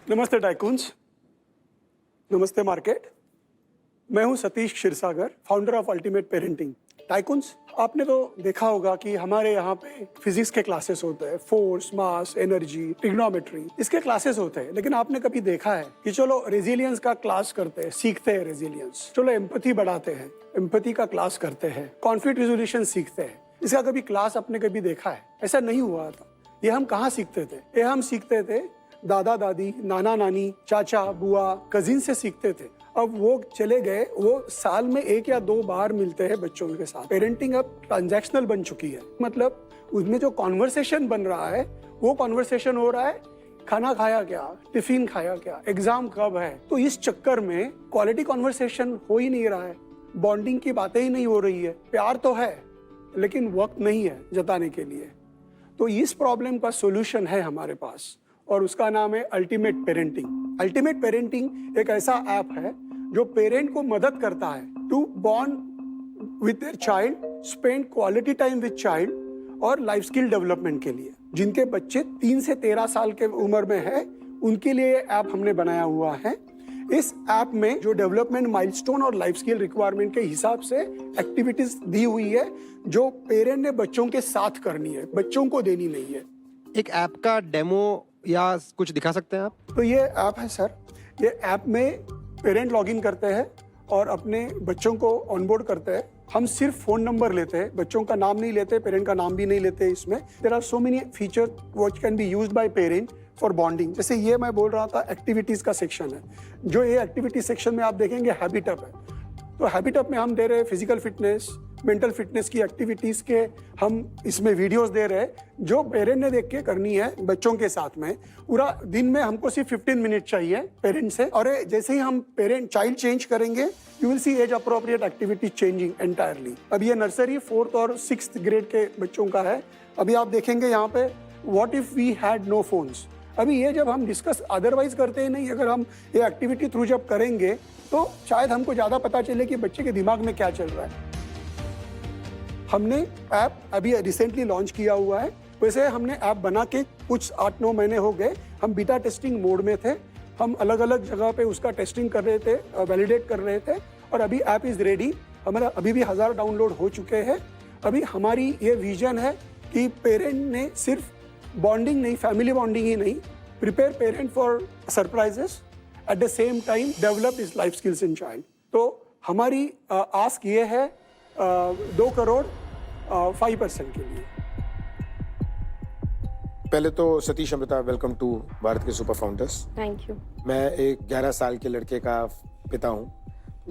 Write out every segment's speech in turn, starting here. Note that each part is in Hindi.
नमस्ते टाइकून्स, नमस्ते मार्केट। मैं हूं Satish Kshirsagar, founder of ultimate parenting. Tycoons, आपने तो देखा होगा कि हमारे यहाँ पे फिजिक्स के क्लासेस होते हैं, फोर्स, मास, एनर्जी, ट्रिग्नोमेट्री, इसके क्लासेस होते हैं। लेकिन आपने कभी देखा है कि चलो रेजिलियंस का क्लास करते हैं, सीखते हैं रेजिलियंस, चलो एम्पैथी बढ़ाते हैं, एम्पैथी का क्लास करते हैं, कॉन्फ्लिक्ट रिजोल्यूशन सीखते हैं, इसका कभी क्लास आपने कभी देखा है? ऐसा नहीं हुआ था। ये हम कहाँ सीखते थे? ये हम सीखते थे दादा दादी, नाना नानी, चाचा, बुआ, कजिन से सीखते थे। अब वो चले गए, वो साल में 1 या 2 बार मिलते हैं बच्चों के साथ। पेरेंटिंग अब ट्रांजैक्शनल बन चुकी है, मतलब उसमें जो कॉन्वर्सेशन बन रहा है वो कॉन्वर्सेशन हो रहा है खाना खाया क्या, टिफिन खाया क्या, एग्जाम कब है। तो इस चक्कर में क्वालिटी कॉन्वर्सेशन हो ही नहीं रहा है, बॉन्डिंग की बातें ही नहीं हो रही है। प्यार तो है लेकिन वक्त नहीं है जताने के लिए। तो इस प्रॉब्लम का सोल्यूशन है हमारे पास और उसका नाम है अल्टीमेट पेरेंटिंग। अल्टीमेट पेरेंटिंग एक ऐसा ऐप है जो पेरेंट को मदद करता है to bond with their child, spend quality time with child और लाइफ स्किल डेवलपमेंट के लिए। जिनके बच्चे 3 से 13 साल के उम्र में है उनके लिए ये ऐप हमने बनाया हुआ है। इस ऐप में जो डेवलपमेंट माइलस्टोन और लाइफ स्किल रिक्वायरमेंट के हिसाब से एक्टिविटीज दी हुई है जो पेरेंट ने बच्चों के साथ करनी है, बच्चों को देनी नहीं है। एक ऐप का डेमो या कुछ दिखा सकते हैं आप? तो ये ऐप है सर। ये ऐप में पेरेंट लॉगिन करते हैं और अपने बच्चों को ऑनबोर्ड करते हैं। हम सिर्फ फोन नंबर लेते हैं, बच्चों का नाम नहीं लेते, पेरेंट का नाम भी नहीं लेते। इसमें there are so many feature which can be used by parent for bonding. जैसे ये मैं बोल रहा था एक्टिविटीज का सेक्शन है, जो ये एक्टिविटी सेक्शन में आप देखेंगे हैबिटअप है। तो हैबिटअप में हम दे रहे हैं फिजिकल फिटनेस, मेंटल फिटनेस की एक्टिविटीज के हम इसमें वीडियोस दे रहे हैं जो पेरेंट ने देख के करनी है बच्चों के साथ में। पूरा दिन में हमको सिर्फ 15 मिनट चाहिए पेरेंट से, और जैसे ही हम पेरेंट चाइल्ड चेंज करेंगे you will see age appropriate activity changing entirely. अब ये नर्सरी 4th और 6th ग्रेड के बच्चों का है। अभी आप देखेंगे यहाँ पे what if we had no phones. अभी ये जब हम डिस्कस अदरवाइज करते हैं नहीं, अगर हम ये एक्टिविटी थ्रू जब करेंगे तो शायद हमको ज्यादा पता चले कि बच्चे के दिमाग में क्या चल रहा है। हमने ऐप अभी रिसेंटली लॉन्च किया हुआ है। वैसे हमने ऐप बना के कुछ 8-9 महीने हो गए। हम बीटा टेस्टिंग मोड में थे, हम अलग अलग जगह पे उसका टेस्टिंग कर रहे थे, वैलिडेट कर रहे थे, और अभी ऐप इज रेडी। हमारा अभी भी 1000 डाउनलोड हो चुके हैं। अभी हमारी ये विजन है कि पेरेंट ने सिर्फ बॉन्डिंग नहीं, फैमिली बॉन्डिंग ही नहीं, prepare parent for surprises, at the same time develop his life skills in child. तो हमारी आस्क ये है 2 करोड़ 5% के लिए। पहले तो सतीश अमृता, वेलकम टू भारत के सुपर फाउंडर्स। Thank you. मैं एक 11 साल के लड़के का पिता हूँ,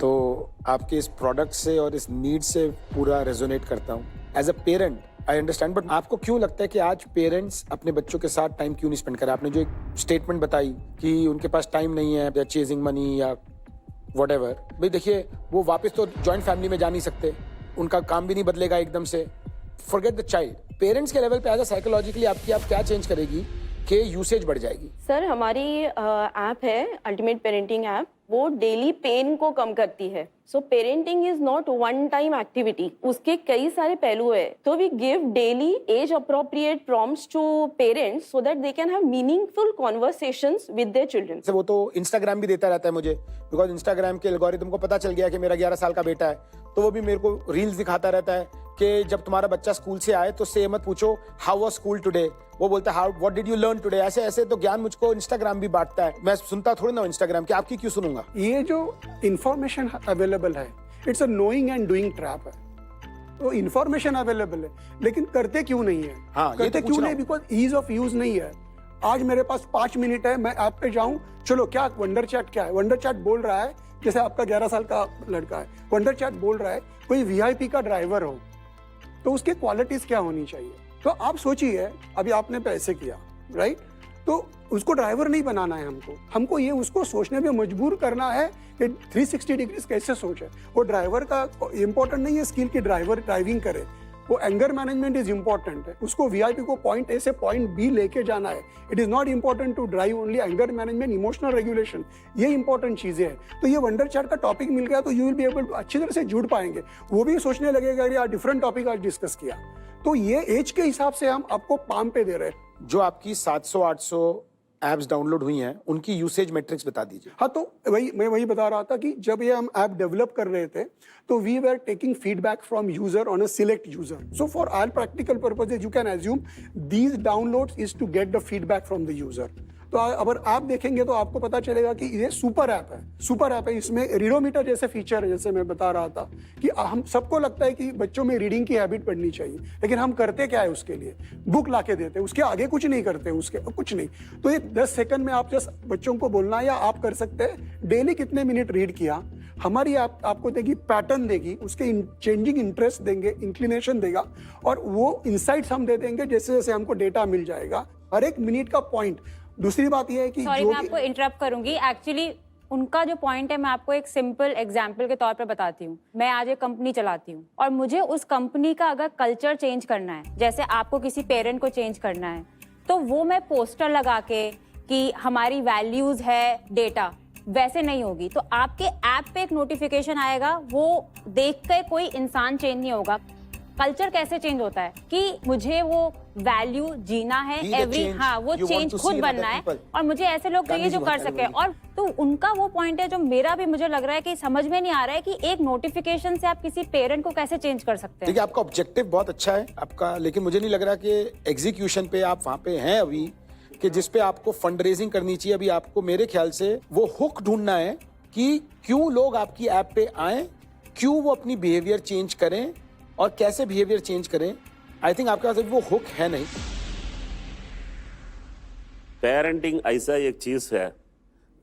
तो आपके इस प्रोडक्ट से और इस नीड से पूरा रेजोनेट करता हूँ। As a parent I understand, but आपको क्यों लगता है कि आज पेरेंट्स अपने बच्चों के साथ टाइम क्यों नहीं स्पेंड कर रहे? आपने जो एक स्टेटमेंट बताई कि उनके पास टाइम नहीं है, या चेजिंग मनी या व्हाटएवर, भाई देखिए वो वापस तो जॉइंट फैमिली में जा नहीं सकते, उनका काम भी नहीं बदलेगा एकदम से। फॉरगेट द चाइल्ड, पेरेंट्स के लेवल पे एज अ साइकोलॉजिकली आपकी आप क्या चेंज करेगी कि यूसेज बढ़ जाएगी? सर, हमारी ऐप है अल्टीमेट पेरेंटिंग ऐप, वो डेली पेन को कम करती है। So parenting is not one time activity, उसके कई सारे पहलू है। तो we give daily age appropriate prompts to parents so that they can have meaningful conversations with their children. वो तो इंस्टाग्राम भी देता रहता है मुझे, बिकॉज इंस्टाग्राम के एल्गोरिथम को पता चल गया कि मेरा 11 साल का बेटा है, तो वो भी मेरे को रील्स दिखाता रहता है कि जब तुम्हारा बच्चा स्कूल से आए तो से मत पूछो हाउ वाज स्कूल टुडे, वो बोलता है how what did you learn today. ऐसे ऐसे तो ज्ञान मुझको इंस्टाग्राम भी बांटता है। मैं सुनता थोड़ी ना इंस्टाग्राम की, आपकी क्यों सुनूंगा? ये जो इंफॉर्मेशन अवेलेबल है, it's a knowing and doing trap है। तो इंफॉर्मेशन अवेलेबल है लेकिन करते क्यों नहीं है? हाँ, करते क्यों नहीं? बिकॉज ईज ऑफ यूज नहीं है। आज मेरे पास 5 मिनट है, मैं ऐप पे जाऊं, चलो क्या वंडर चैट क्या है? वंडर चैट बोल रहा है, जैसे आपका 11 साल का लड़का है, वंडर चैट बोल रहा है कोई वीआईपी का ड्राइवर हो तो उसके क्वालिटीज क्या होनी चाहिए? तो आप सोचिए, अभी आपने पैसे किया, राइट? तो उसको ड्राइवर नहीं बनाना है, हमको ये उसको सोचने में मजबूर करना है कि 360 डिग्रीज कैसे सोचे। वो ड्राइवर का इंपॉर्टेंट नहीं है स्किल की ड्राइवर ड्राइविंग करे, वो एंगर मैनेजमेंट इज इंपॉर्टेंट है। उसको वीआईपी को पॉइंट ए से पॉइंट बी लेके जाना है। It is not important to drive only, anger management, emotional regulation, ये इंपॉर्टेंट चीजें हैं। तो ये वंडर चैट का टॉपिक मिल गया तो यू विल बी एबल, अच्छी तरह से जुड़ पाएंगे। वो भी सोचने लगेगा यार डिफरेंट टॉपिक आज डिस्कस किया। तो ये एज के हिसाब से हम आपको पाम पे दे रहे हैं। जो आपकी 700-800 एप्स डाउनलोड हुई हैं उनकी यूसेज मैट्रिक्स बता दीजिए। हाँ, तो मैं वही बता रहा था कि जब ये हम ऐप डेवलप कर रहे थे तो we were taking feedback from user on a select user. So for all practical purposes you can assume these downloads is to get the feedback from the user. तो अगर आप देखेंगे तो आपको पता चलेगा कि ये सुपर ऐप है। सुपर ऐप है, इसमें रीडोमीटर जैसे फीचर है, जैसे मैं बता रहा था कि हम सबको लगता है कि बच्चों में रीडिंग की हैबिट पड़नी चाहिए, लेकिन हम करते क्या है उसके लिए? बुक ला के देते हैं, उसके आगे कुछ नहीं करते, उसके कुछ नहीं। तो ये 10 सेकंड में आप जस्ट बच्चों को बोलना है या आप कर सकते हैं डेली कितने मिनट रीड किया, हमारी आपको देगी पैटर्न देगी, उसके चेंजिंग इंटरेस्ट देंगे, इंक्लिनेशन देगा, और वो इंसाइट्स हम दे देंगे जैसे जैसे हमको डेटा मिल जाएगा हर एक मिनट का पॉइंट। दूसरी बात यह है कि सॉरी, मैं आपको इंटरप्ट करूंगी। एक्चुअली उनका जो पॉइंट है मैं आपको एक सिंपल एग्जांपल के तौर पर बताती हूँ। मैं आज एक कंपनी चलाती हूँ और मुझे उस कंपनी का अगर कल्चर चेंज करना है, जैसे आपको किसी पेरेंट को चेंज करना है, तो वो मैं पोस्टर लगा के कि हमारी वैल्यूज है डेटा, वैसे नहीं होगी। तो आपके ऐप पे एक नोटिफिकेशन आएगा, वो देख के कोई इंसान चेंज नहीं होगा। कल्चर कैसे चेंज होता है कि मुझे वो वैल्यू जीना है, वो चेंज खुद बनना है, और मुझे ऐसे लोग चाहिए जो कर सके। और तो उनका वो पॉइंट है जो मेरा भी मुझे लग रहा है कि समझ में नहीं आ रहा है कि एक नोटिफिकेशन से आप किसी पेरेंट को कैसे चेंज कर सकते हैं। देखिए, आपका ऑब्जेक्टिव बहुत अच्छा है आपका, लेकिन मुझे नहीं लग रहा कि एग्जीक्यूशन पे आप वहां पे हैं अभी, कि जिस पे आपको फंड रेजिंग करनी चाहिए। अभी आपको मेरे ख्याल से वो हुक ढूंढना है कि क्यों लोग आपकी ऐप पे आए, क्यों वो अपनी बिहेवियर चेंज करें और कैसे बिहेवियर चेंज करें। आई थिंक आपके पास वो हुक है नहीं। पेरेंटिंग ऐसा एक चीज है,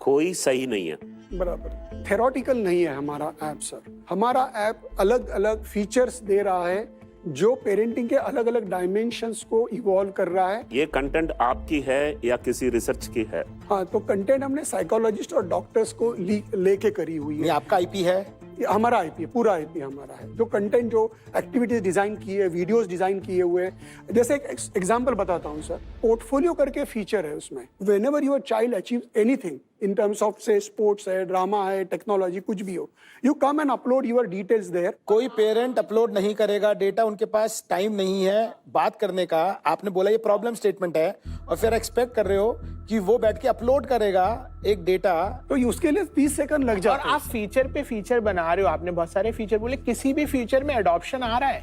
कोई सही नहीं है। बराबर थेरोटिकल नहीं है हमारा ऐप सर। हमारा ऐप अलग अलग फीचर्स दे रहा है जो पेरेंटिंग के अलग अलग डायमेंशंस को इवॉल्व कर रहा है। ये कंटेंट आपकी है या किसी रिसर्च की है? हाँ, तो कंटेंट हमने साइकोलॉजिस्ट और डॉक्टर्स को लेके करी हुई ये है। आपका आईपी है? ये हमारा आईपी है, पूरा आईपी हमारा है। जो कंटेंट, जो एक्टिविटीज डिजाइन की है, वीडियोस डिजाइन किए हुए हैं। जैसे एक एग्जांपल बताता हूँ सर, पोर्टफोलियो करके फीचर है उसमें। Whenever your child achieve anything in terms of say sports है, ड्रामा है, टेक्नोलॉजी, कुछ भी हो, you come and upload your details there. कोई पेरेंट अपलोड नहीं करेगा डेटा, उनके पास टाइम नहीं है बात करने का। आपने बोला ये प्रॉब्लम स्टेटमेंट है और फिर एक्सपेक्ट कर रहे हो कि वो बैठ के अपलोड करेगा एक डेटा। तो उसके लिए 30 सेकंड लग और जाते हैं। आप फीचर पे फीचर बना रहे हो, आपने बहुत सारे फीचर बोले, किसी भी फीचर में अडॉप्शन आ रहा है?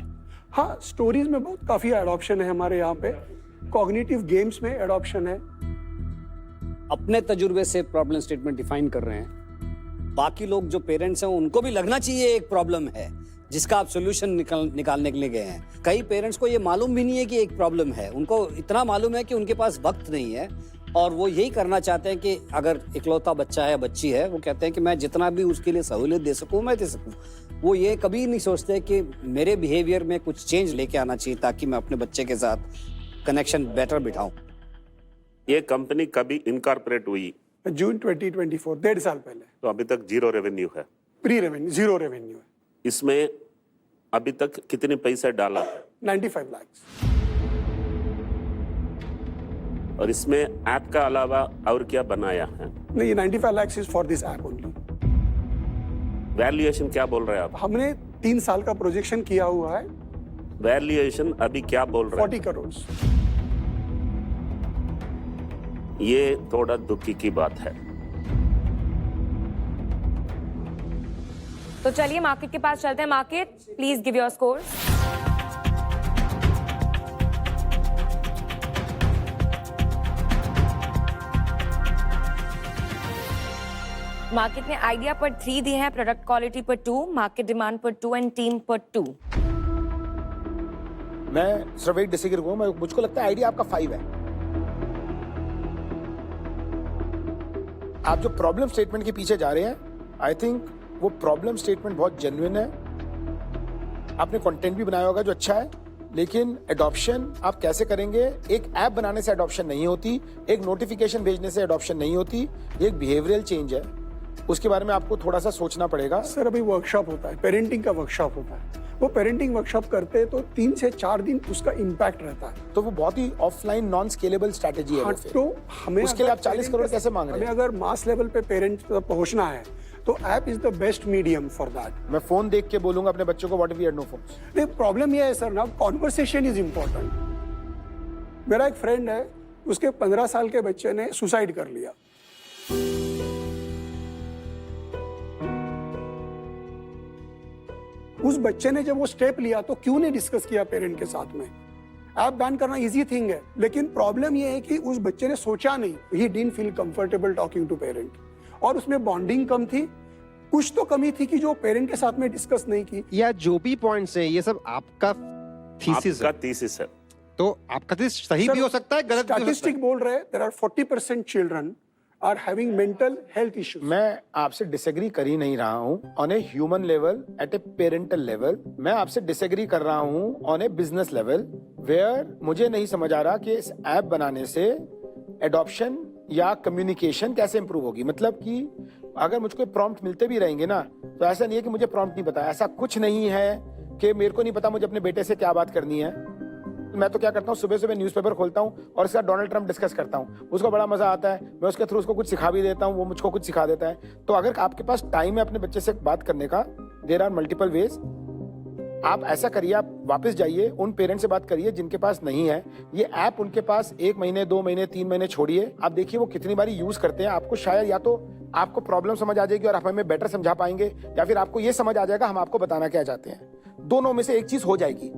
हाँ, स्टोरीज में बहुत काफी एडॉप्शन है हमारे यहाँ पे। कॉग्निटिव गेम्स में एडॉप्शन है। अपने तजुर्बे से प्रॉब्लम स्टेटमेंट डिफाइन कर रहे हैं। बाकी लोग जो पेरेंट्स हैं उनको भी लगना चाहिए एक प्रॉब्लम है जिसका आप सोल्यूशन निकालने के लिए गए हैं। कई पेरेंट्स को ये मालूम भी नहीं है कि एक प्रॉब्लम है, उनको इतना मालूम है कि उनके पास वक्त नहीं है और वो यही करना चाहते हैं कि अगर इकलौता बच्चा है, बच्ची है, वो कहते हैं कि मैं जितना भी उसके लिए सहूलियत दे सकूं मैं दे सकूं। वो ये कभी नहीं सोचते कि मेरे बिहेवियर में कुछ चेंज लेके आना चाहिए ताकि मैं अपने बच्चे के साथ कनेक्शन बेटर बिठाऊं। ये कंपनी कभी इनकॉर्पोरेट हुई? जून 2024, 1.5 साल पहले। तो अभी तक जीरो रेवेन्यू है। प्री रेवेन्यू, जीरो रेवेन्यू है। इसमें अभी तक कितने पैसे डाला है? 95 लाख। और इसमें ऐप का अलावा और क्या बनाया है? नहीं, 95 lakh is for this app only. Valuation क्या बोल रहे हैं आप? हमने 3 साल का प्रोजेक्शन किया हुआ है। वैल्यूएशन अभी क्या बोल रहे 40 हैं? करोड़। ये थोड़ा दुखी की बात है। तो चलिए मार्केट के पास चलते हैं। Market, please give your score. Market ने आइडिया पर 3 दिए हैं, प्रोडक्ट क्वालिटी पर 2, मार्केट डिमांड पर 2 एंड टीम पर 2। मैं सिर्फ एक डिसएग्री करूंगा, मुझको लगता है आइडिया आपका 5 है। आप जो प्रॉब्लम स्टेटमेंट के पीछे जा रहे हैं, आई थिंक वो प्रॉब्लम स्टेटमेंट बहुत जेन्युइन है। आपने कंटेंट भी बनाया होगा जो अच्छा है, लेकिन एडॉप्शन आप कैसे करेंगे? एक ऐप बनाने से एडॉप्शन नहीं होती, एक नोटिफिकेशन भेजने से एडॉप्शन नहीं होती, ये एक बिहेवियरल चेंज है। उसके बारे में आपको थोड़ा सा सोचना पड़ेगा। सर, अभी वर्कशॉप होता है, पेरेंटिंग का वर्कशॉप होता है। वो पेरेंटिंग वर्कशॉप करते हैं तो 3 से 4 दिन उसका इम्पैक्ट रहता है। तो वो बहुत ही ऑफलाइन नॉन स्केलेबल स्ट्रेटेजी है। हाँ, तो हमें उसके लिए आप अगर 40 करोड़ कैसे मांग रहे हमें हैं? अगर मास लेवल पे पेरेंट्स तक पहुंचना है तो app is the best medium for that. मैं फोन देख के बोलूंगा अपने बच्चों को what if we had no phone. नहीं, प्रॉब्लम ये है सर ना, कॉन्वर्सेशन इज इम्पोर्टेंट। मेरा एक फ्रेंड है, उसके 15 साल के बच्चे ने सुसाइड कर लिया। उस बच्चे ने जब वो स्टेप लिया तो क्यों नहीं डिस्कस किया पेरेंट के साथ में? ऐप बैन करना इजी थिंग है, लेकिन प्रॉब्लम ये है कि उस बच्चे ने सोचा नहीं, he didn't feel comfortable talking to parent, और उसमें बॉन्डिंग कम थी, कुछ तो कमी थी कि जो पेरेंट के साथ में डिस्कस नहीं की। या जो भी पॉइंट्स हैं ये सब आपका थीसिस है, आपका थीसिस है। तो आपका थीसिस सही भी हो सकता है, गलत भी हो सकता स्टैटिस्टिक बोल रहे हैं there are 40% children are having mental health issues. मैं आपसे डिसएग्री कर ही नहीं रहा हूँ on a human level, at a parental level. मैं आपसे डिसएग्री कर रहा हूँ on a business level, where मुझे नहीं समझ आ रहा कि इस ऐप बनाने से एडॉप्शन या कम्युनिकेशन कैसे इंप्रूव होगी। मतलब कि अगर मुझको प्रॉम्प्ट मिलते भी रहेंगे ना, तो ऐसा नहीं है कि मुझे प्रॉम्प्ट नहीं पता, ऐसा कुछ नहीं है कि मेरे को नहीं पता मुझे अपने बेटे से क्या बात करनी है। मैं तो क्या करता हूँ, सुबह सुबह न्यूज़पेपर खोलता हूँ और इसके साथ डोनाल्ड ट्रंप डिस्कस करता हूँ, उसको बड़ा मजा आता है, मैं उसके थ्रू उसको कुछ सिखा भी देता हूँ, वो मुझको कुछ सिखा देता है। तो अगर आपके पास टाइम है अपने बच्चे से बात करने का, देयर आर मल्टीपल वेज। आप ऐसा करिए, आप वापस जाइए, उन पेरेंट्स से बात करिए जिनके पास नहीं है ये ऐप, उनके पास 1 महीने 2 महीने 3 महीने छोड़िए, आप देखिए वो कितनी बारी यूज करते हैं। आपको शायद या तो आपको प्रॉब्लम समझ आ जाएगी और आप हमें बेटर समझा पाएंगे, या फिर आपको ये समझ आ जाएगा हम आपको बताना क्या चाहते हैं। दोनों में से एक चीज हो जाएगी।